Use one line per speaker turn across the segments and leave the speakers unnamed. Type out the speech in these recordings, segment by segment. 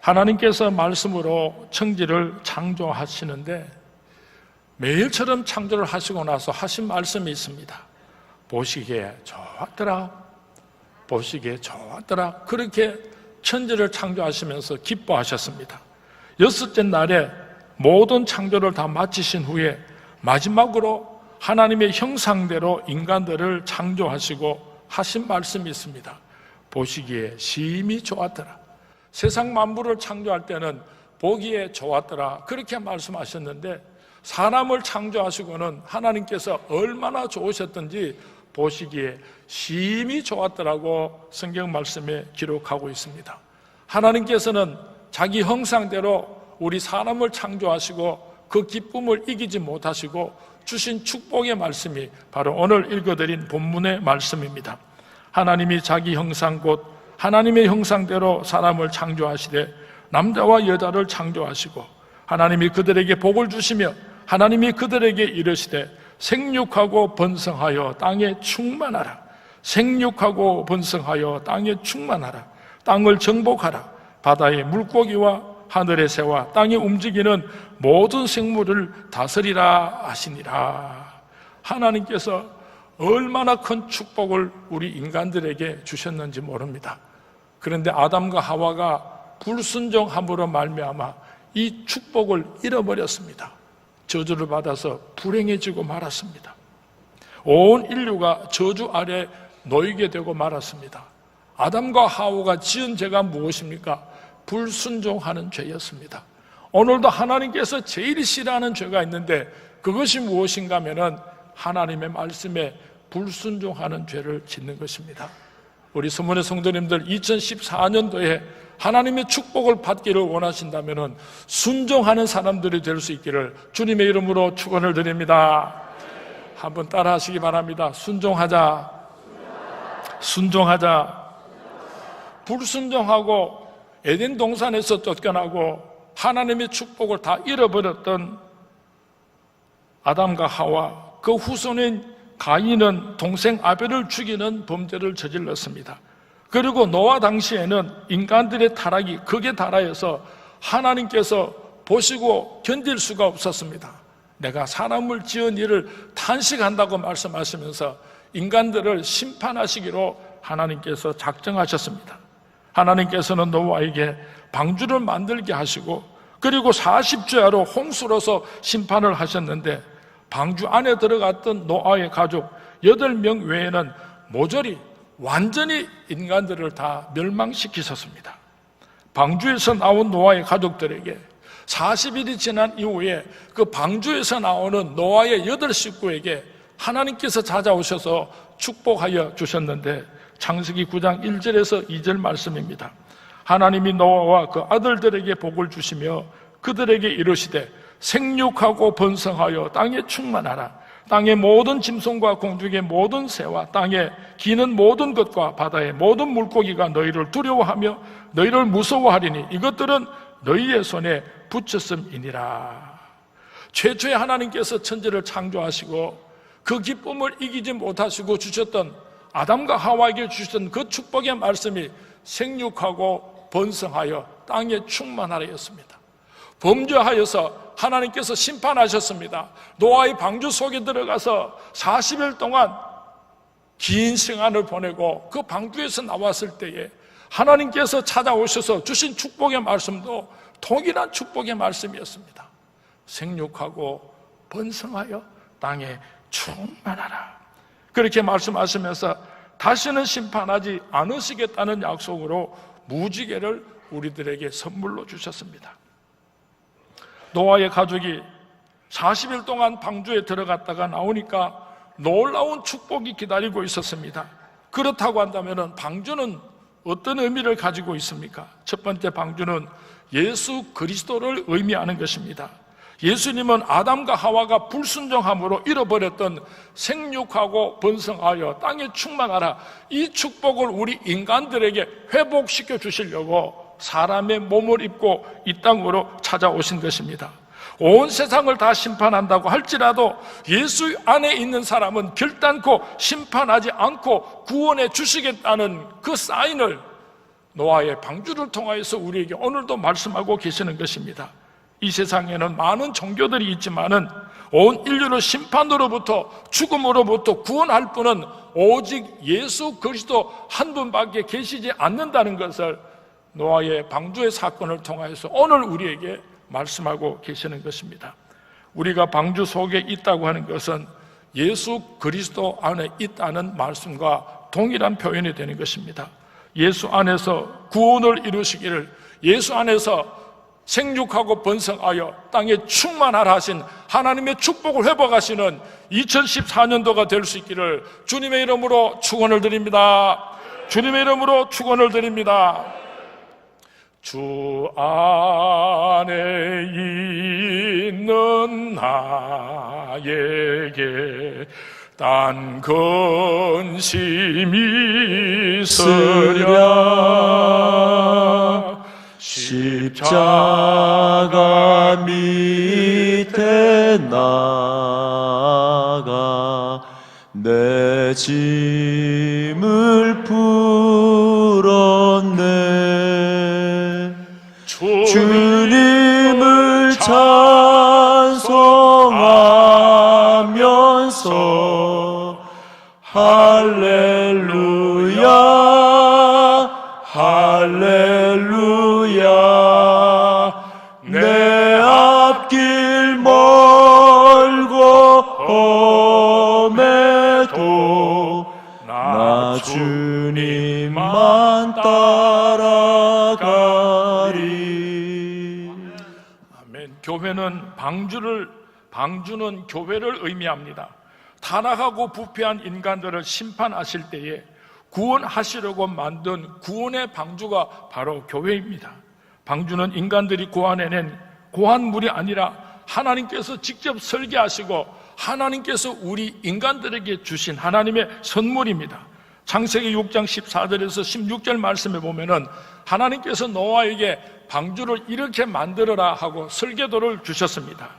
하나님께서 말씀으로 천지를 창조하시는데 매일처럼 창조를 하시고 나서 하신 말씀이 있습니다. 보시기에 좋았더라, 보시기에 좋았더라. 그렇게 천지를 창조하시면서 기뻐하셨습니다. 여섯째 날에 모든 창조를 다 마치신 후에 마지막으로 하나님의 형상대로 인간들을 창조하시고 하신 말씀이 있습니다. 보시기에 심히 좋았더라. 세상 만물을 창조할 때는 보기에 좋았더라 그렇게 말씀하셨는데, 사람을 창조하시고는 하나님께서 얼마나 좋으셨던지 보시기에 심히 좋았더라고 성경 말씀에 기록하고 있습니다. 하나님께서는 자기 형상대로 우리 사람을 창조하시고 그 기쁨을 이기지 못하시고 주신 축복의 말씀이 바로 오늘 읽어드린 본문의 말씀입니다. 하나님이 자기 형상 곧 하나님의 형상대로 사람을 창조하시되 남자와 여자를 창조하시고 하나님이 그들에게 복을 주시며 하나님이 그들에게 이르시되 생육하고 번성하여 땅에 충만하라. 생육하고 번성하여 땅에 충만하라. 땅을 정복하라. 바다의 물고기와 하늘의 새와 땅에 움직이는 모든 생물을 다스리라 하시니라. 하나님께서 얼마나 큰 축복을 우리 인간들에게 주셨는지 모릅니다. 그런데 아담과 하와가 불순종함으로 말미암아 이 축복을 잃어버렸습니다. 저주를 받아서 불행해지고 말았습니다. 온 인류가 저주 아래 놓이게 되고 말았습니다. 아담과 하와가 지은 죄가 무엇입니까? 불순종하는 죄였습니다. 오늘도 하나님께서 제일 싫어하는 죄가 있는데 그것이 무엇인가 하면은 하나님의 말씀에 불순종하는 죄를 짓는 것입니다. 우리 서문의 성도님들 2014년도에 하나님의 축복을 받기를 원하신다면 순종하는 사람들이 될 수 있기를 주님의 이름으로 축원을 드립니다. 한번 따라 하시기 바랍니다. 순종하자. 순종하자. 불순종하고 에덴 동산에서 쫓겨나고 하나님의 축복을 다 잃어버렸던 아담과 하와, 그 후손인 가인은 동생 아벨을 죽이는 범죄를 저질렀습니다. 그리고 노아 당시에는 인간들의 타락이 극에 달하여서 하나님께서 보시고 견딜 수가 없었습니다. 내가 사람을 지은 일을 탄식한다고 말씀하시면서 인간들을 심판하시기로 하나님께서 작정하셨습니다. 하나님께서는 노아에게 방주를 만들게 하시고 그리고 40주야로 홍수로서 심판을 하셨는데, 방주 안에 들어갔던 노아의 가족 8명 외에는 모조리 완전히 인간들을 다 멸망시키셨습니다. 방주에서 나온 노아의 가족들에게 40일이 지난 이후에 그 방주에서 나오는 노아의 8식구에게 하나님께서 찾아오셔서 축복하여 주셨는데, 창세기 9장 1절에서 2절 말씀입니다. 하나님이 노아와 그 아들들에게 복을 주시며 그들에게 이르시되 생육하고 번성하여 땅에 충만하라. 땅의 모든 짐승과 공중의 모든 새와 땅에 기는 모든 것과 바다의 모든 물고기가 너희를 두려워하며 너희를 무서워하리니 이것들은 너희의 손에 붙였음이니라. 최초에 하나님께서 천지를 창조하시고 그 기쁨을 이기지 못하시고 주셨던 아담과 하와에게 주셨던 그 축복의 말씀이 생육하고 번성하여 땅에 충만하라였습니다. 범죄하여서 하나님께서 심판하셨습니다. 노아의 방주 속에 들어가서 40일 동안 긴 시간을 보내고 그 방주에서 나왔을 때에 하나님께서 찾아오셔서 주신 축복의 말씀도 동일한 축복의 말씀이었습니다. 생육하고 번성하여 땅에 충만하라. 그렇게 말씀하시면서 다시는 심판하지 않으시겠다는 약속으로 무지개를 우리들에게 선물로 주셨습니다. 노아의 가족이 40일 동안 방주에 들어갔다가 나오니까 놀라운 축복이 기다리고 있었습니다. 그렇다고 한다면 방주는 어떤 의미를 가지고 있습니까? 첫 번째, 방주는 예수 그리스도를 의미하는 것입니다. 예수님은 아담과 하와가 불순종함으로 잃어버렸던 생육하고 번성하여 땅에 충만하라, 이 축복을 우리 인간들에게 회복시켜 주시려고 사람의 몸을 입고 이 땅으로 찾아오신 것입니다. 온 세상을 다 심판한다고 할지라도 예수 안에 있는 사람은 결단코 심판하지 않고 구원해 주시겠다는 그 사인을 노아의 방주를 통하여서 우리에게 오늘도 말씀하고 계시는 것입니다. 이 세상에는 많은 종교들이 있지만은 온 인류를 심판으로부터, 죽음으로부터 구원할 분은 오직 예수 그리스도 한 분밖에 계시지 않는다는 것을 노아의 방주의 사건을 통하여서 오늘 우리에게 말씀하고 계시는 것입니다. 우리가 방주 속에 있다고 하는 것은 예수 그리스도 안에 있다는 말씀과 동일한 표현이 되는 것입니다. 예수 안에서 구원을 이루시기를, 예수 안에서 생육하고 번성하여 땅에 충만하라 하신 하나님의 축복을 회복하시는 2014년도가 될 수 있기를 주님의 이름으로 축원을 드립니다. 주님의 이름으로 축원을 드립니다. 주 안에 있는 나에게 딴 근심이 있으랴.
십자가 밑에 나가 내 짐을 풀었네. 주님을 찬송하면서 할렐루야 할렐루야. 내 앞길 멀고 험해도 나 주님만 따라가리.
아멘. 방주는 교회를 의미합니다. 타락하고 부패한 인간들을 심판하실 때에 구원하시려고 만든 구원의 방주가 바로 교회입니다. 방주는 인간들이 고안해낸 고안물이 아니라 하나님께서 직접 설계하시고 하나님께서 우리 인간들에게 주신 하나님의 선물입니다. 창세기 6장 14절에서 16절 말씀에 보면은 하나님께서 노아에게 방주를 이렇게 만들어라 하고 설계도를 주셨습니다.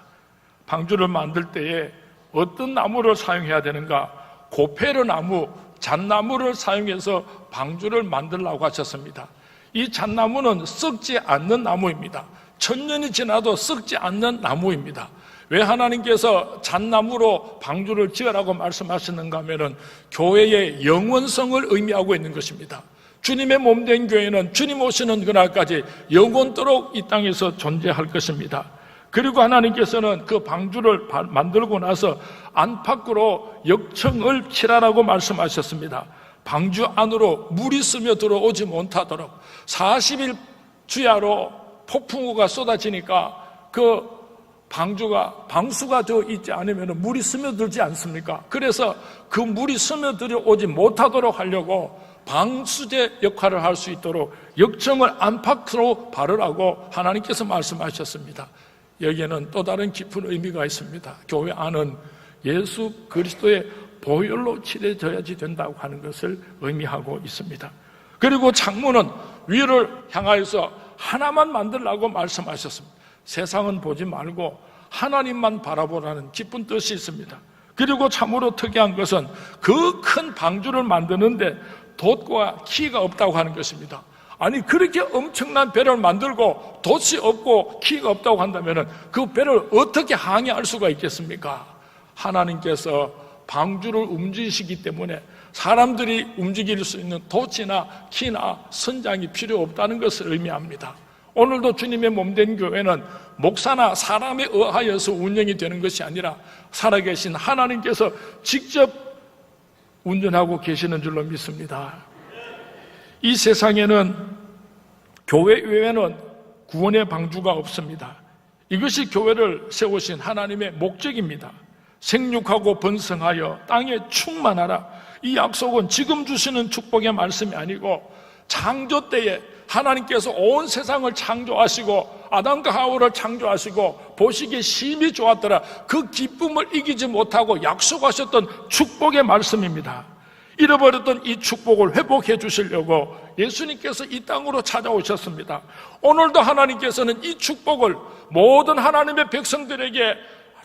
방주를 만들 때에 어떤 나무를 사용해야 되는가? 고페르 나무, 잣나무를 사용해서 방주를 만들라고 하셨습니다. 이 잣나무는 썩지 않는 나무입니다. 1000년이 지나도 썩지 않는 나무입니다. 왜 하나님께서 잣나무로 방주를 지으라고 말씀하시는가 하면은 교회의 영원성을 의미하고 있는 것입니다. 주님의 몸된 교회는 주님 오시는 그날까지 영원토록 이 땅에서 존재할 것입니다. 그리고 하나님께서는 그 방주를 만들고 나서 안팎으로 역청을 칠하라고 말씀하셨습니다. 방주 안으로 물이 스며 들어오지 못하도록 40일 주야로 폭풍우가 쏟아지니까 그 방수가 되어 있지 않으면 물이 스며들지 않습니까? 그래서 그 물이 스며들어오지 못하도록 하려고 방수제 역할을 할 수 있도록 역청을 안팎으로 바르라고 하나님께서 말씀하셨습니다. 여기에는 또 다른 깊은 의미가 있습니다. 교회 안은 예수 그리스도의 보혈로 칠해져야지 된다고 하는 것을 의미하고 있습니다. 그리고 창문은 위를 향하여서 하나만 만들라고 말씀하셨습니다. 세상은 보지 말고 하나님만 바라보라는 깊은 뜻이 있습니다. 그리고 참으로 특이한 것은 그 큰 방주를 만드는데 돛과 키가 없다고 하는 것입니다. 아니 그렇게 엄청난 배를 만들고 돛이 없고 키가 없다고 한다면 그 배를 어떻게 항해할 수가 있겠습니까? 하나님께서 방주를 움직이시기 때문에 사람들이 움직일 수 있는 돛이나 키나 선장이 필요 없다는 것을 의미합니다. 오늘도 주님의 몸된 교회는 목사나 사람에 의하여서 운영이 되는 것이 아니라 살아계신 하나님께서 직접 운전하고 계시는 줄로 믿습니다. 이 세상에는 교회 외에는 구원의 방주가 없습니다. 이것이 교회를 세우신 하나님의 목적입니다. 생육하고 번성하여 땅에 충만하라. 이 약속은 지금 주시는 축복의 말씀이 아니고 창조 때에 하나님께서 온 세상을 창조하시고 아담과 하와를 창조하시고 보시기에 심히 좋았더라. 그 기쁨을 이기지 못하고 약속하셨던 축복의 말씀입니다. 잃어버렸던 이 축복을 회복해 주시려고 예수님께서 이 땅으로 찾아오셨습니다. 오늘도 하나님께서는 이 축복을 모든 하나님의 백성들에게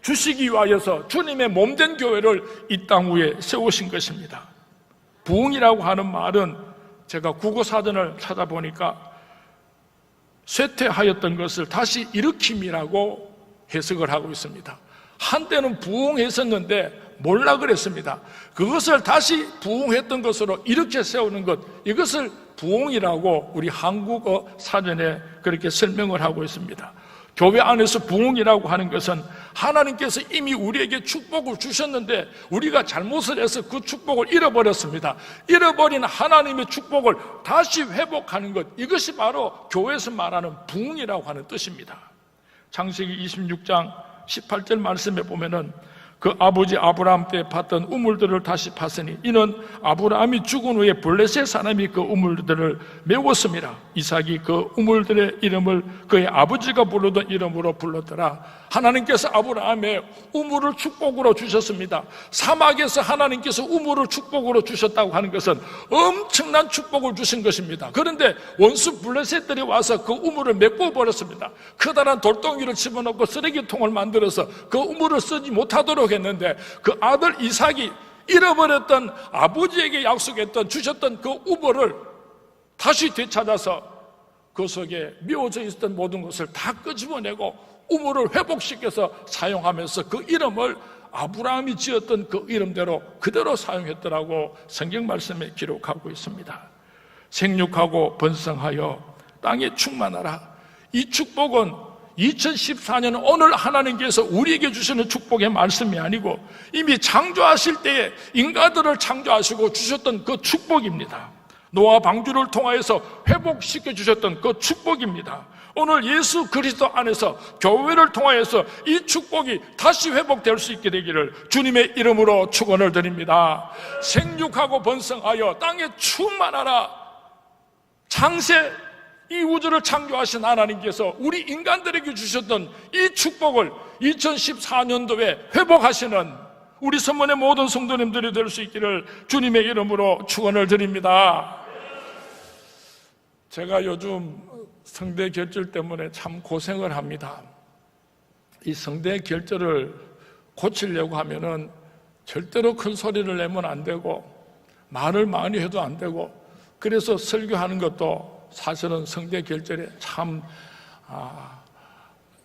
주시기 위하여서 주님의 몸된 교회를 이 땅 위에 세우신 것입니다. 부흥이라고 하는 말은 제가 국어사전을 찾아보니까 쇠퇴하였던 것을 다시 일으킴이라고 해석을 하고 있습니다. 한때는 부흥했었는데 몰라 그랬습니다. 그것을 다시 부흥했던 것으로 일으켜 세우는 것, 이것을 부흥이라고 우리 한국어 사전에 그렇게 설명을 하고 있습니다. 교회 안에서 부흥이라고 하는 것은 하나님께서 이미 우리에게 축복을 주셨는데 우리가 잘못을 해서 그 축복을 잃어버렸습니다. 잃어버린 하나님의 축복을 다시 회복하는 것, 이것이 바로 교회에서 말하는 부흥이라고 하는 뜻입니다. 창세기 26장 18절 말씀에 보면은 그 아버지 아브라함 때 팠던 우물들을 다시 팠으니 이는 아브라함이 죽은 후에 블레셋 사람이 그 우물들을 메웠습니다. 이삭이 그 우물들의 이름을 그의 아버지가 부르던 이름으로 불렀더라. 하나님께서 아브라함의 우물을 축복으로 주셨습니다. 사막에서 하나님께서 우물을 축복으로 주셨다고 하는 것은 엄청난 축복을 주신 것입니다. 그런데 원수 블레셋들이 와서 그 우물을 메꿔버렸습니다. 커다란 돌덩이를 집어넣고 쓰레기통을 만들어서 그 우물을 쓰지 못하도록 했는데 그 아들 이삭이 잃어버렸던 아버지에게 약속했던 주셨던 그 우물을 다시 되찾아서 그 속에 미워져 있었던 모든 것을 다 끄집어내고 우물을 회복시켜서 사용하면서 그 이름을 아브라함이 지었던 그 이름대로 그대로 사용했더라고 성경 말씀에 기록하고 있습니다. 생육하고 번성하여 땅에 충만하라. 이 축복은 2014년 오늘 하나님께서 우리에게 주시는 축복의 말씀이 아니고 이미 창조하실 때에 인간들을 창조하시고 주셨던 그 축복입니다. 노아 방주를 통하여서 회복시켜 주셨던 그 축복입니다. 오늘 예수 그리스도 안에서 교회를 통하여서 이 축복이 다시 회복될 수 있게 되기를 주님의 이름으로 축원을 드립니다. 생육하고 번성하여 땅에 충만하라. 창세 이 우주를 창조하신 하나님께서 우리 인간들에게 주셨던 이 축복을 2014년도에 회복하시는 우리 선문의 모든 성도님들이 될 수 있기를 주님의 이름으로 축원을 드립니다. 제가 요즘 성대 결절 때문에 참 고생을 합니다. 이 성대 결절을 고치려고 하면은 절대로 큰 소리를 내면 안 되고 말을 많이 해도 안 되고 그래서 설교하는 것도 사실은 성대 결절에 참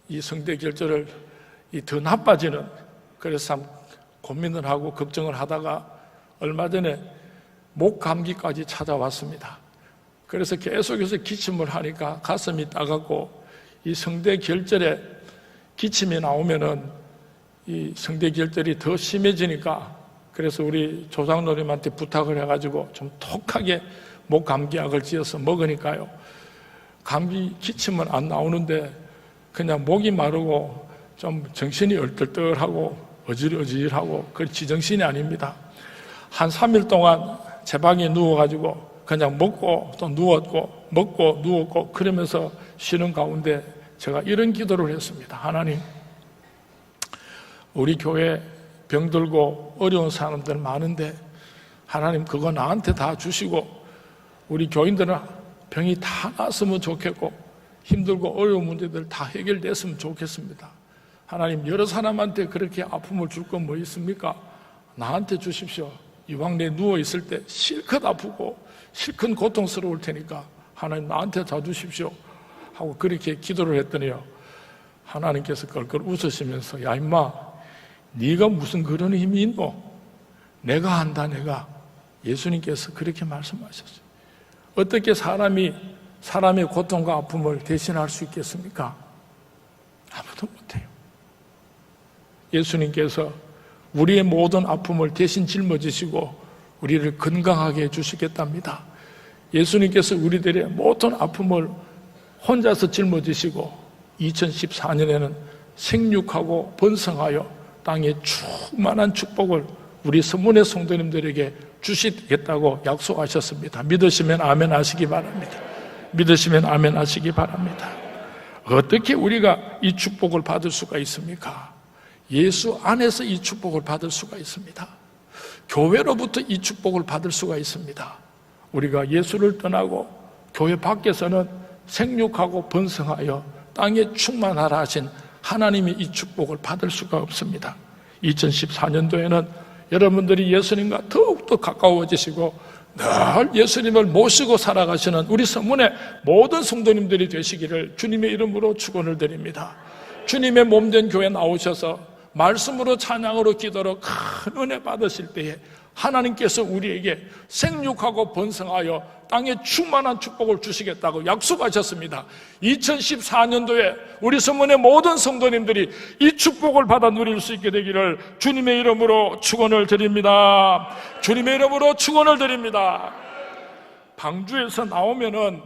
이 성대 결절을 더 나빠지는 그래서 참 고민을 하고 걱정을 하다가 얼마 전에 목 감기까지 찾아왔습니다. 그래서 계속해서 기침을 하니까 가슴이 따갑고 이 성대 결절에 기침이 나오면은 이 성대 결절이 더 심해지니까 그래서 우리 조장로님한테 부탁을 해가지고 좀 독하게 목 감기약을 지어서 먹으니까요. 감기 기침은 안 나오는데 그냥 목이 마르고 좀 정신이 얼떨떨하고 어질어질하고 그 지정신이 아닙니다. 한 3일 동안 제 방에 누워가지고 그냥 먹고 또 누웠고 먹고 누웠고 그러면서 쉬는 가운데 제가 이런 기도를 했습니다. 하나님, 우리 교회 병들고 어려운 사람들 많은데 하나님 그거 나한테 다 주시고 우리 교인들은 병이 다 났으면 좋겠고 힘들고 어려운 문제들 다 해결됐으면 좋겠습니다. 하나님, 여러 사람한테 그렇게 아픔을 줄 건 뭐 있습니까? 나한테 주십시오. 이왕 내 누워있을 때 실컷 아프고 실컷 고통스러울 테니까 하나님 나한테 다 주십시오 하고 그렇게 기도를 했더니요, 하나님께서 껄껄 웃으시면서 야 임마, 네가 무슨 그런 힘이 있노? 내가 한다. 내가. 예수님께서 그렇게 말씀하셨어요. 어떻게 사람의 고통과 아픔을 대신할 수 있겠습니까? 아무도 못해요. 예수님께서 우리의 모든 아픔을 대신 짊어지시고 우리를 건강하게 해주시겠답니다. 예수님께서 우리들의 모든 아픔을 혼자서 짊어지시고 2014년에는 생육하고 번성하여 땅에 충만한 축복을 우리 선문의 성도님들에게 주시겠다고 약속하셨습니다. 믿으시면 아멘 하시기 바랍니다. 믿으시면 아멘 하시기 바랍니다. 어떻게 우리가 이 축복을 받을 수가 있습니까? 예수 안에서 이 축복을 받을 수가 있습니다. 교회로부터 이 축복을 받을 수가 있습니다. 우리가 예수를 떠나고 교회 밖에서는 생육하고 번성하여 땅에 충만하라 하신 하나님의 이 축복을 받을 수가 없습니다. 2014년도에는 여러분들이 예수님과 더욱더 가까워지시고 늘 예수님을 모시고 살아가시는 우리 서문의 모든 성도님들이 되시기를 주님의 이름으로 축원을 드립니다. 주님의 몸된 교회 나오셔서 말씀으로 찬양으로 기도로 큰 은혜 받으실 때에 하나님께서 우리에게 생육하고 번성하여 땅에 충만한 축복을 주시겠다고 약속하셨습니다. 2014년도에 우리 서문의 모든 성도님들이 이 축복을 받아 누릴 수 있게 되기를 주님의 이름으로 축원을 드립니다. 주님의 이름으로 축원을 드립니다. 방주에서 나오면은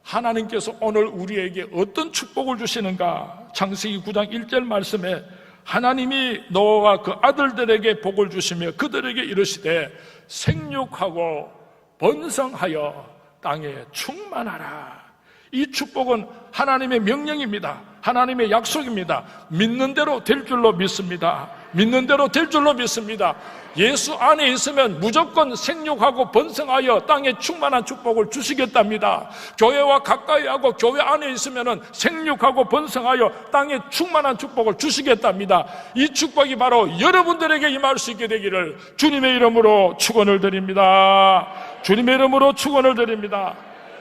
하나님께서 오늘 우리에게 어떤 축복을 주시는가, 창세기 9장 1절 말씀에 하나님이 노아와 그 아들들에게 복을 주시며 그들에게 이르시되 생육하고 번성하여 땅에 충만하라. 이 축복은 하나님의 명령입니다. 하나님의 약속입니다. 믿는 대로 될 줄로 믿습니다. 믿는 대로 될 줄로 믿습니다. 예수 안에 있으면 무조건 생육하고 번성하여 땅에 충만한 축복을 주시겠답니다. 교회와 가까이 하고 교회 안에 있으면 생육하고 번성하여 땅에 충만한 축복을 주시겠답니다. 이 축복이 바로 여러분들에게 임할 수 있게 되기를 주님의 이름으로 축원을 드립니다. 주님의 이름으로 축원을 드립니다.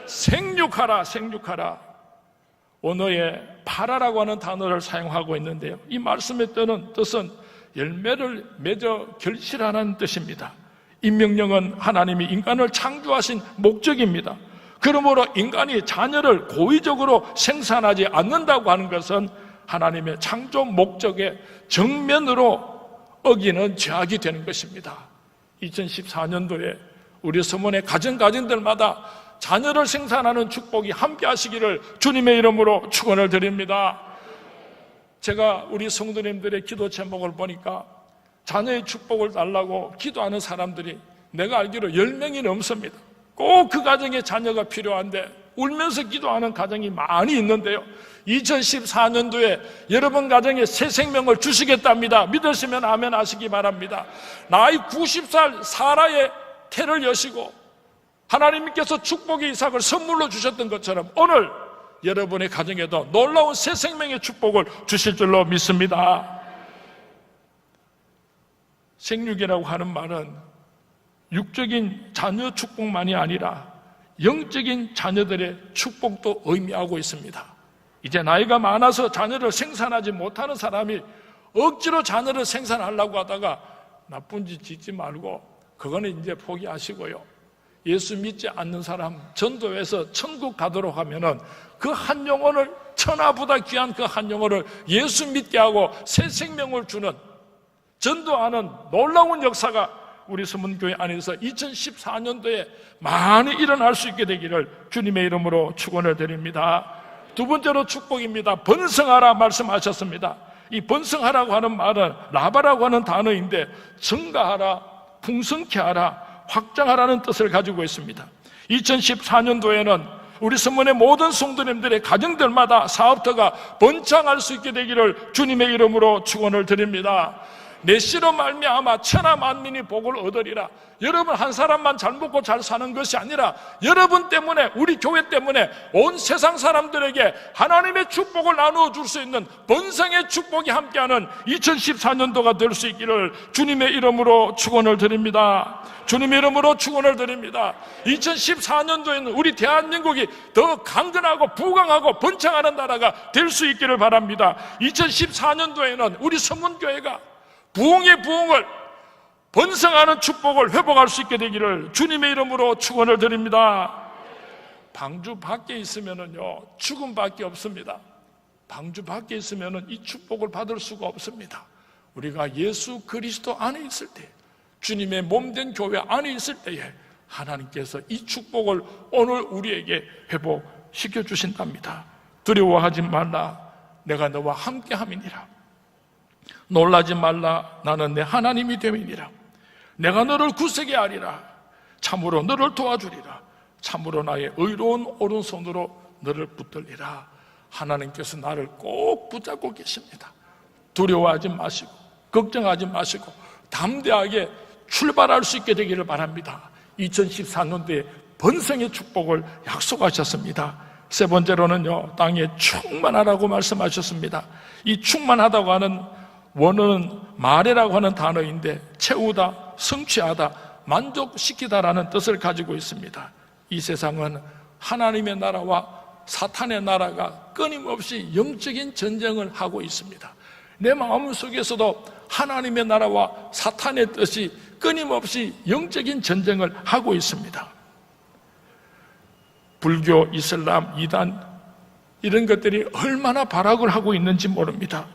생육하라, 생육하라. 언어에 파라라고 하는 단어를 사용하고 있는데요, 이 말씀의 뜻은 열매를 맺어 결실하는 뜻입니다. 이 명령은 하나님이 인간을 창조하신 목적입니다. 그러므로 인간이 자녀를 고의적으로 생산하지 않는다고 하는 것은 하나님의 창조 목적의 정면으로 어기는 죄악이 되는 것입니다. 2014년도에 우리 서문의 가정들마다 자녀를 생산하는 축복이 함께 하시기를 주님의 이름으로 축원을 드립니다. 제가 우리 성도님들의 기도 제목을 보니까 자녀의 축복을 달라고 기도하는 사람들이 내가 알기로 10명이 넘습니다. 꼭 그 가정에 자녀가 필요한데 울면서 기도하는 가정이 많이 있는데요, 2014년도에 여러분 가정에 새 생명을 주시겠답니다. 믿으시면 아멘 하시기 바랍니다. 나이 90살 사라의 태를 여시고 하나님께서 축복의 이삭을 선물로 주셨던 것처럼 오늘 여러분의 가정에도 놀라운 새 생명의 축복을 주실 줄로 믿습니다. 생육이라고 하는 말은 육적인 자녀 축복만이 아니라 영적인 자녀들의 축복도 의미하고 있습니다. 이제 나이가 많아서 자녀를 생산하지 못하는 사람이 억지로 자녀를 생산하려고 하다가 나쁜 짓 짓지 말고 그거는 이제 포기하시고요, 예수 믿지 않는 사람 전도해서 천국 가도록 하면은 그 한 영혼을, 천하보다 귀한 그 한 영혼을 예수 믿게 하고 새 생명을 주는, 전도하는 놀라운 역사가 우리 서문교회 안에서 2014년도에 많이 일어날 수 있게 되기를 주님의 이름으로 축원을 드립니다. 두 번째로 축복입니다. 번성하라 말씀하셨습니다. 이 번성하라고 하는 말은 라바라고 하는 단어인데 증가하라, 풍성케 하라, 확장하라는 뜻을 가지고 있습니다. 2014년도에는 우리 서문의 모든 성도님들의 가정들마다 사업터가 번창할 수 있게 되기를 주님의 이름으로 축원을 드립니다. 내 씨로 말미암아 천하 만민이 복을 얻으리라. 여러분 한 사람만 잘 먹고 잘 사는 것이 아니라 여러분 때문에, 우리 교회 때문에 온 세상 사람들에게 하나님의 축복을 나누어 줄 수 있는 번성의 축복이 함께하는 2014년도가 될 수 있기를 주님의 이름으로 축원을 드립니다. 주님의 이름으로 축원을 드립니다. 2014년도에는 우리 대한민국이 더 강건하고 부강하고 번창하는 나라가 될 수 있기를 바랍니다. 2014년도에는 우리 서문교회가 부흥의 부흥을, 번성하는 축복을 회복할 수 있게 되기를 주님의 이름으로 축원을 드립니다. 방주 밖에 있으면은요, 죽음밖에 없습니다. 방주 밖에 있으면은 이 축복을 받을 수가 없습니다. 우리가 예수 그리스도 안에 있을 때, 주님의 몸된 교회 안에 있을 때에 하나님께서 이 축복을 오늘 우리에게 회복시켜 주신답니다. 두려워하지 말라, 내가 너와 함께함이니라. 놀라지 말라, 나는 내 하나님이 됨이니라. 내가 너를 굳세게 하리라. 참으로 너를 도와주리라. 참으로 나의 의로운 오른손으로 너를 붙들리라. 하나님께서 나를 꼭 붙잡고 계십니다. 두려워하지 마시고 걱정하지 마시고 담대하게 출발할 수 있게 되기를 바랍니다. 2014년도에 번성의 축복을 약속하셨습니다. 세 번째로는요, 땅에 충만하라고 말씀하셨습니다. 이 충만하다고 하는 원어는 마레라고 하는 단어인데 채우다, 성취하다, 만족시키다라는 뜻을 가지고 있습니다. 이 세상은 하나님의 나라와 사탄의 나라가 끊임없이 영적인 전쟁을 하고 있습니다. 내 마음 속에서도 하나님의 나라와 사탄의 뜻이 끊임없이 영적인 전쟁을 하고 있습니다. 불교, 이슬람, 이단 이런 것들이 얼마나 발악을 하고 있는지 모릅니다.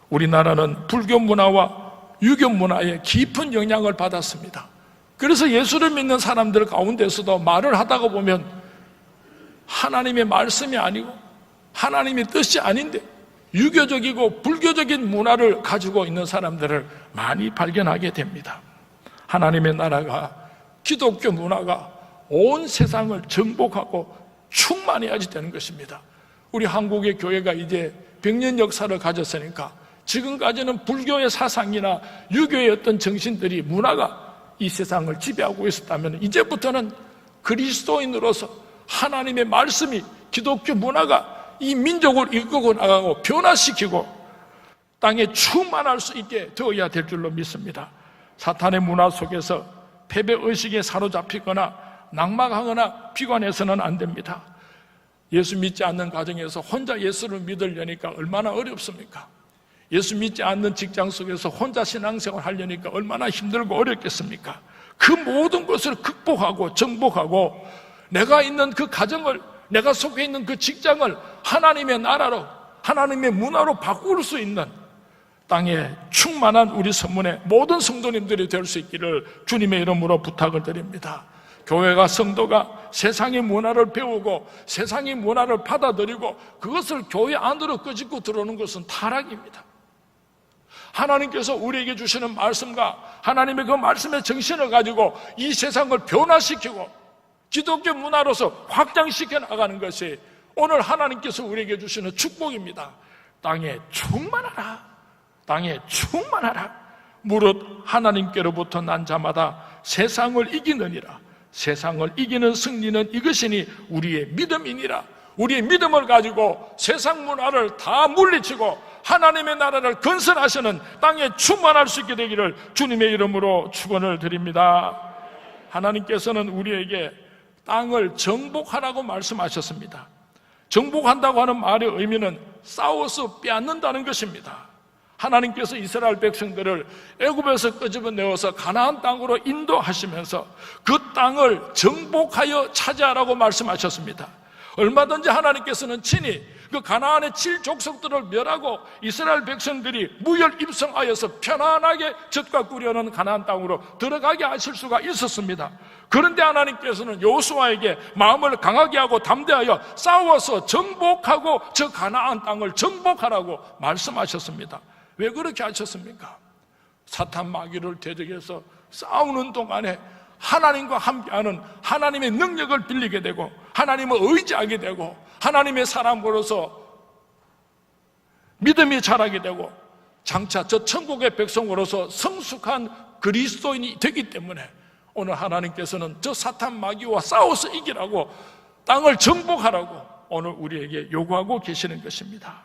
우리나라는 불교 문화와 유교 문화에 깊은 영향을 받았습니다. 그래서 예수를 믿는 사람들 가운데서도 말을 하다가 보면 하나님의 말씀이 아니고 하나님의 뜻이 아닌데 유교적이고 불교적인 문화를 가지고 있는 사람들을 많이 발견하게 됩니다. 하나님의 나라가, 기독교 문화가 온 세상을 정복하고 충만해야지 되는 것입니다. 우리 한국의 교회가 이제 100년 역사를 가졌으니까 지금까지는 불교의 사상이나 유교의 어떤 정신들이, 문화가 이 세상을 지배하고 있었다면 이제부터는 그리스도인으로서 하나님의 말씀이, 기독교 문화가 이 민족을 이끌고 나가고 변화시키고 땅에 충만할 수 있게 되어야 될 줄로 믿습니다. 사탄의 문화 속에서 패배의식에 사로잡히거나 낙망하거나 비관해서는 안 됩니다. 예수 믿지 않는 가정에서 혼자 예수를 믿으려니까 얼마나 어렵습니까? 예수 믿지 않는 직장 속에서 혼자 신앙생활 하려니까 얼마나 힘들고 어렵겠습니까? 그 모든 것을 극복하고 정복하고 내가 있는 그 가정을, 내가 속해 있는 그 직장을 하나님의 나라로, 하나님의 문화로 바꿀 수 있는 땅에 충만한 우리 성문의 모든 성도님들이 될 수 있기를 주님의 이름으로 부탁을 드립니다. 교회가, 성도가 세상의 문화를 배우고 세상의 문화를 받아들이고 그것을 교회 안으로 끄집고 들어오는 것은 타락입니다. 하나님께서 우리에게 주시는 말씀과 하나님의 그 말씀의 정신을 가지고 이 세상을 변화시키고 기독교 문화로서 확장시켜 나가는 것이 오늘 하나님께서 우리에게 주시는 축복입니다. 땅에 충만하라, 땅에 충만하라. 무릇 하나님께로부터 난 자마다 세상을 이기느니라. 세상을 이기는 승리는 이것이니 우리의 믿음이니라. 우리의 믿음을 가지고 세상 문화를 다 물리치고 하나님의 나라를 건설하시는 땅에 충만할 수 있게 되기를 주님의 이름으로 축원을 드립니다. 하나님께서는 우리에게 땅을 정복하라고 말씀하셨습니다. 정복한다고 하는 말의 의미는 싸워서 빼앗는다는 것입니다. 하나님께서 이스라엘 백성들을 애굽에서 끄집어내어서 가나안 땅으로 인도하시면서 그 땅을 정복하여 차지하라고 말씀하셨습니다. 얼마든지 하나님께서는 친히 그 가나안의 7족속들을 멸하고 이스라엘 백성들이 무혈 입성하여서 편안하게 젖과 꿀이 가나안 땅으로 들어가게 하실 수가 있었습니다. 그런데 하나님께서는 여호수아에게 마음을 강하게 하고 담대하여 싸워서 정복하고 저 가나안 땅을 정복하라고 말씀하셨습니다. 왜 그렇게 하셨습니까? 사탄 마귀를 대적해서 싸우는 동안에 하나님과 함께하는 하나님의 능력을 빌리게 되고 하나님을 의지하게 되고 하나님의 사람으로서 믿음이 자라게 되고 장차 저 천국의 백성으로서 성숙한 그리스도인이 되기 때문에 오늘 하나님께서는 저 사탄 마귀와 싸워서 이기라고 땅을 정복하라고 오늘 우리에게 요구하고 계시는 것입니다.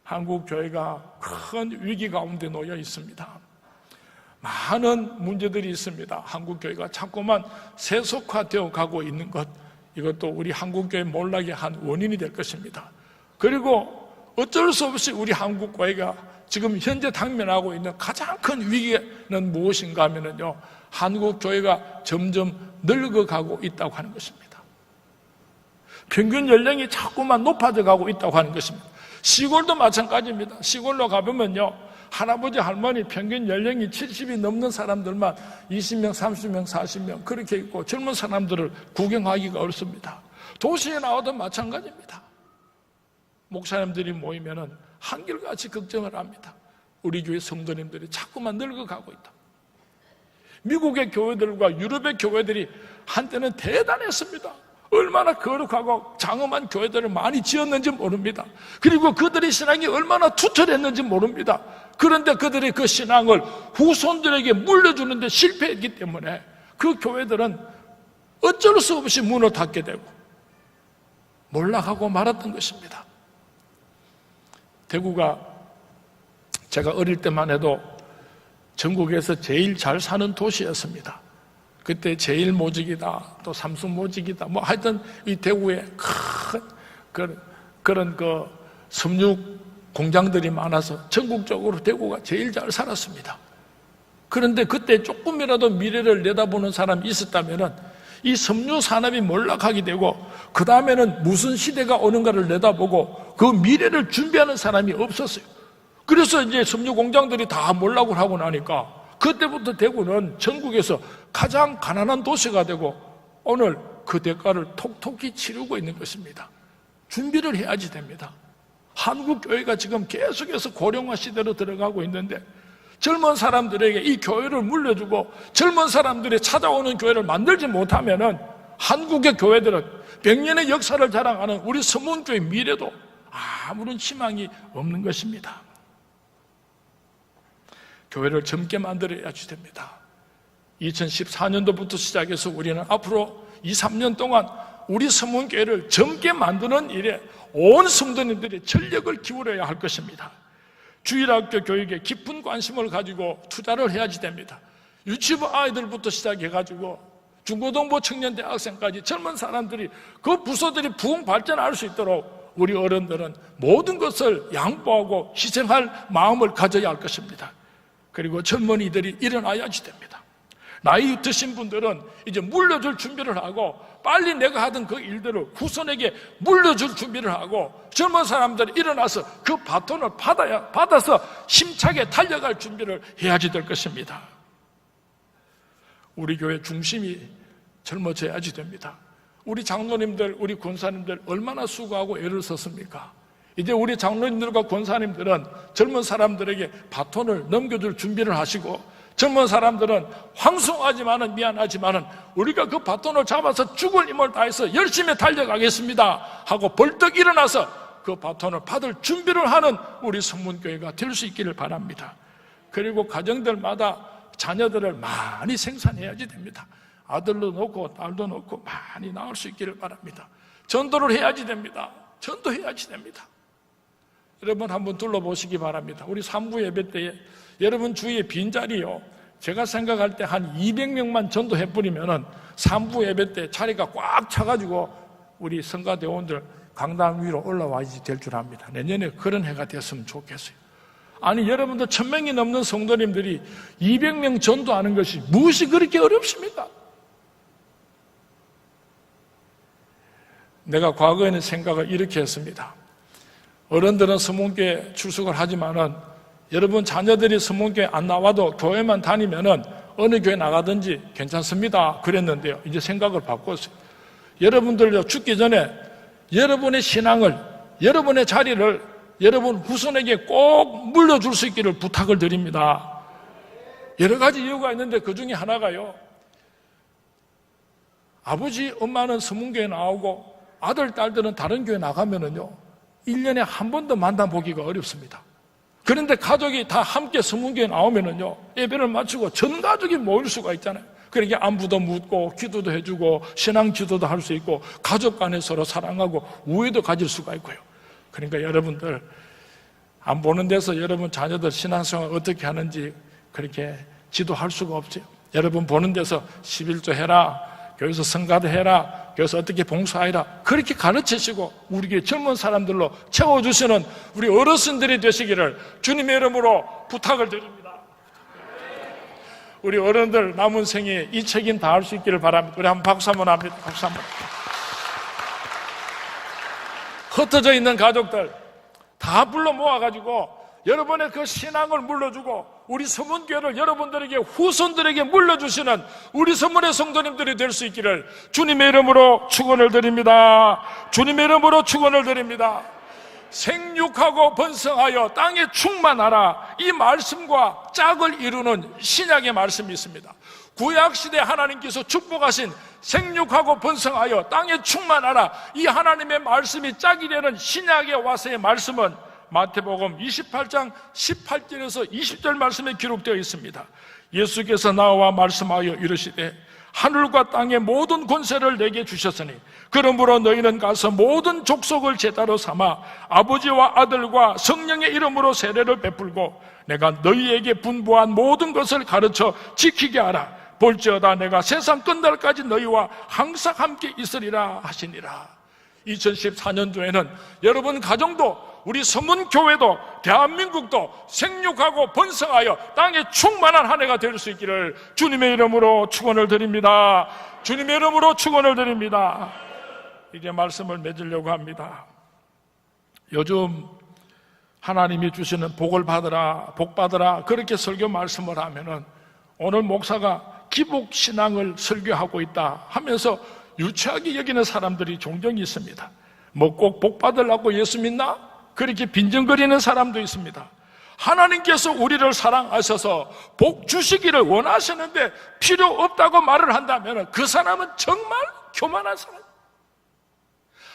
한국 교회가 큰 위기 가운데 놓여 있습니다. 많은 문제들이 있습니다. 한국 교회가 자꾸만 세속화되어 가고 있는 것, 이것도 우리 한국 교회 몰락의 한 원인이 될 것입니다. 그리고 어쩔 수 없이 우리 한국 교회가 지금 현재 당면하고 있는 가장 큰 위기는 무엇인가 하면요, 한국 교회가 점점 늙어가고 있다고 하는 것입니다. 평균 연령이 자꾸만 높아져 가고 있다고 하는 것입니다. 시골도 마찬가지입니다. 시골로 가보면요, 할아버지 할머니 평균 연령이 70이 넘는 사람들만 20명, 30명, 40명 그렇게 있고 젊은 사람들을 구경하기가 어렵습니다. 도시에 나와도 마찬가지입니다. 목사님들이 모이면은 한결같이 걱정을 합니다. 우리 교회 성도님들이 자꾸만 늙어가고 있다. 미국의 교회들과 유럽의 교회들이 한때는 대단했습니다. 얼마나 거룩하고 장엄한 교회들을 많이 지었는지 모릅니다. 그리고 그들의 신앙이 얼마나 투철했는지 모릅니다. 그런데 그들의 그 신앙을 후손들에게 물려주는데 실패했기 때문에 그 교회들은 어쩔 수 없이 문을 닫게 되고 몰락하고 말았던 것입니다. 대구가 제가 어릴 때만 해도 전국에서 제일 잘 사는 도시였습니다. 그때 제일모직이다, 또 삼성모직이다, 뭐 하여튼 이 대구에 큰 그런 섬유 공장들이 많아서 전국적으로 대구가 제일 잘 살았습니다. 그런데 그때 조금이라도 미래를 내다보는 사람이 있었다면은 이 섬유 산업이 몰락하게 되고 그 다음에는 무슨 시대가 오는가를 내다보고 그 미래를 준비하는 사람이 없었어요. 그래서 이제 섬유 공장들이 다 몰락을 하고 나니까 그때부터 대구는 전국에서 가장 가난한 도시가 되고 오늘 그 대가를 톡톡히 치르고 있는 것입니다. 준비를 해야지 됩니다. 한국 교회가 지금 계속해서 고령화 시대로 들어가고 있는데 젊은 사람들에게 이 교회를 물려주고 젊은 사람들이 찾아오는 교회를 만들지 못하면은 한국의 교회들은 100년의 역사를 자랑하는 우리 서문교의 미래도 아무런 희망이 없는 것입니다. 교회를 젊게 만들어야지 됩니다. 2014년도부터 시작해서 우리는 앞으로 2, 3년 동안 우리 서문교회를 젊게 만드는 일에 온 성도님들이 전력을 기울여야 할 것입니다. 주일학교 교육에 깊은 관심을 가지고 투자를 해야지 됩니다. 유치부 아이들부터 시작해가지고 중고등부 청년대학생까지 젊은 사람들이 그 부서들이 부흥 발전할 수 있도록 우리 어른들은 모든 것을 양보하고 희생할 마음을 가져야 할 것입니다. 그리고 젊은이들이 일어나야지 됩니다. 나이 드신 분들은 이제 물려줄 준비를 하고 빨리 내가 하던 그 일들을 후손에게 물려줄 준비를 하고 젊은 사람들이 일어나서 그 바톤을 받아서 힘차게 달려갈 준비를 해야지 될 것입니다. 우리 교회 중심이 젊어져야지 됩니다. 우리 장로님들, 우리 권사님들 얼마나 수고하고 애를 썼습니까? 이제 우리 장로님들과 권사님들은 젊은 사람들에게 바톤을 넘겨줄 준비를 하시고 젊은 사람들은 황송하지만은 미안하지만은 우리가 그 바톤을 잡아서 죽을 힘을 다해서 열심히 달려가겠습니다 하고 벌떡 일어나서 그 바톤을 받을 준비를 하는 우리 성문교회가 될 수 있기를 바랍니다. 그리고 가정들마다 자녀들을 많이 생산해야지 됩니다. 아들도 놓고 딸도 놓고 많이 낳을 수 있기를 바랍니다. 전도를 해야지 됩니다. 전도해야지 됩니다. 여러분 한번 둘러보시기 바랍니다. 우리 3부 예배 때에 여러분 주위에 빈자리요, 제가 생각할 때 한 200명만 전도해버리면은 3부 예배 때 자리가 꽉 차가지고 우리 성가대원들 강당 위로 올라와야지 될 줄 압니다. 내년에 그런 해가 됐으면 좋겠어요. 아니 여러분들 1000명이 넘는 성도님들이 200명 전도하는 것이 무엇이 그렇게 어렵습니까? 내가 과거에는 생각을 이렇게 했습니다. 어른들은 서문교회 출석을 하지만은 여러분 자녀들이 서문교회 안 나와도 교회만 다니면은 어느 교회 나가든지 괜찮습니다 그랬는데요, 이제 생각을 바꿨어요. 여러분들요, 죽기 전에 여러분의 신앙을, 여러분의 자리를 여러분 후손에게 꼭 물려줄 수 있기를 부탁을 드립니다. 여러 가지 이유가 있는데 그 중에 하나가요, 아버지 엄마는 서문교회 나오고 아들 딸들은 다른 교회 나가면은요 1년에 한 번도 만나보기가 어렵습니다. 그런데 가족이 다 함께 서문교회 나오면은요 예배를 마치고 전 가족이 모일 수가 있잖아요. 그러니까 안부도 묻고 기도도 해주고 신앙 기도도 할 수 있고 가족 간에 서로 사랑하고 우애도 가질 수가 있고요. 그러니까 여러분들 안 보는 데서 여러분 자녀들 신앙생활 어떻게 하는지 그렇게 지도할 수가 없어요. 여러분 보는 데서 11조 해라, 교회에서 성가대 해라, 교회에서 어떻게 봉사해라, 그렇게 가르치시고 우리 젊은 사람들로 채워주시는 우리 어르신들이 되시기를 주님의 이름으로 부탁을 드립니다. 우리 어른들 남은 생에 이 책임 다할 수 있기를 바랍니다. 우리 한번 박수 한번 합니다. 박수 한번. 흩어져 있는 가족들 다 불러 모아가지고 여러분의 그 신앙을 물려주고 우리 서문교회를 여러분들에게 후손들에게 물려주시는 우리 서문의 성도님들이 될 수 있기를 주님의 이름으로 축원을 드립니다. 주님의 이름으로 축원을 드립니다. 생육하고 번성하여 땅에 충만하라, 이 말씀과 짝을 이루는 신약의 말씀이 있습니다. 구약시대 하나님께서 축복하신 생육하고 번성하여 땅에 충만하라, 이 하나님의 말씀이 짝이 되는 신약에 와서의 말씀은 마태복음 28장 18절에서 20절 말씀에 기록되어 있습니다. 예수께서 나와 말씀하여 이르시되 하늘과 땅의 모든 권세를 내게 주셨으니 그러므로 너희는 가서 모든 족속을 제자로 삼아 아버지와 아들과 성령의 이름으로 세례를 베풀고 내가 너희에게 분부한 모든 것을 가르쳐 지키게 하라. 볼지어다 내가 세상 끝날까지 너희와 항상 함께 있으리라 하시니라. 2014년도에는 여러분 가정도 우리 서문교회도 대한민국도 생육하고 번성하여 땅에 충만한 한 해가 될 수 있기를 주님의 이름으로 축원을 드립니다. 주님의 이름으로 축원을 드립니다. 이제 말씀을 맺으려고 합니다. 요즘 하나님이 주시는 복을 받으라, 복 받으라 그렇게 설교 말씀을 하면은 오늘 목사가 기복신앙을 설교하고 있다 하면서 유치하게 여기는 사람들이 종종 있습니다. 뭐 꼭 복 받으려고 예수 믿나? 그렇게 빈정거리는 사람도 있습니다. 하나님께서 우리를 사랑하셔서 복 주시기를 원하시는데 필요 없다고 말을 한다면 그 사람은 정말 교만한 사람.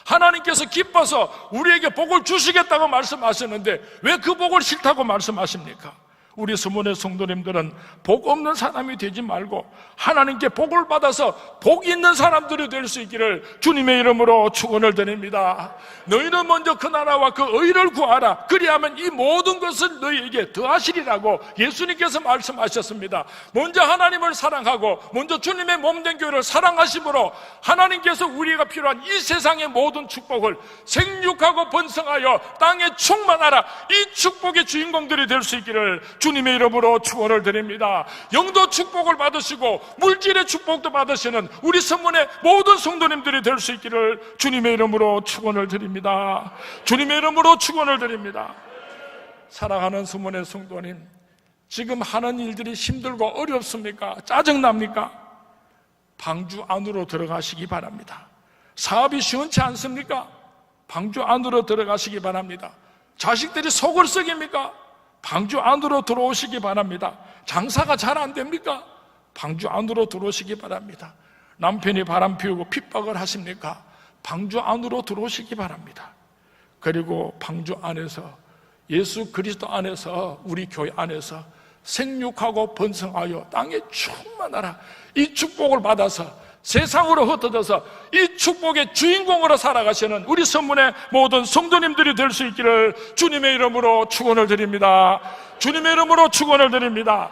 하나님께서 기뻐서 우리에게 복을 주시겠다고 말씀하셨는데 왜 그 복을 싫다고 말씀하십니까? 우리 서문의 성도님들은 복 없는 사람이 되지 말고 하나님께 복을 받아서 복 있는 사람들이 될 수 있기를 주님의 이름으로 축원을 드립니다. 너희는 먼저 그 나라와 그 의를 구하라. 그리하면 이 모든 것을 너희에게 더하시리라고 예수님께서 말씀하셨습니다. 먼저 하나님을 사랑하고 먼저 주님의 몸된 교회를 사랑하심으로 하나님께서 우리가 필요한 이 세상의 모든 축복을 생육하고 번성하여 땅에 충만하라. 이 축복의 주인공들이 될 수 있기를 주님의 이름으로 축원을 드립니다. 영도 축복을 받으시고 물질의 축복도 받으시는 우리 서문의 모든 성도님들이 될 수 있기를 주님의 이름으로 축원을 드립니다. 주님의 이름으로 축원을 드립니다. 사랑하는 서문의 성도님, 지금 하는 일들이 힘들고 어렵습니까? 짜증납니까? 방주 안으로 들어가시기 바랍니다. 사업이 시원치 않습니까? 방주 안으로 들어가시기 바랍니다. 자식들이 속을 썩입니까? 방주 안으로 들어오시기 바랍니다. 장사가 잘 안 됩니까? 방주 안으로 들어오시기 바랍니다. 남편이 바람 피우고 핍박을 하십니까? 방주 안으로 들어오시기 바랍니다. 그리고 방주 안에서 예수 그리스도 안에서 우리 교회 안에서 생육하고 번성하여 땅에 충만하라. 이 축복을 받아서 세상으로 흩어져서 이 축복의 주인공으로 살아가시는 우리 서문의 모든 성도님들이 될 수 있기를 주님의 이름으로 축원을 드립니다. 주님의 이름으로 축원을 드립니다.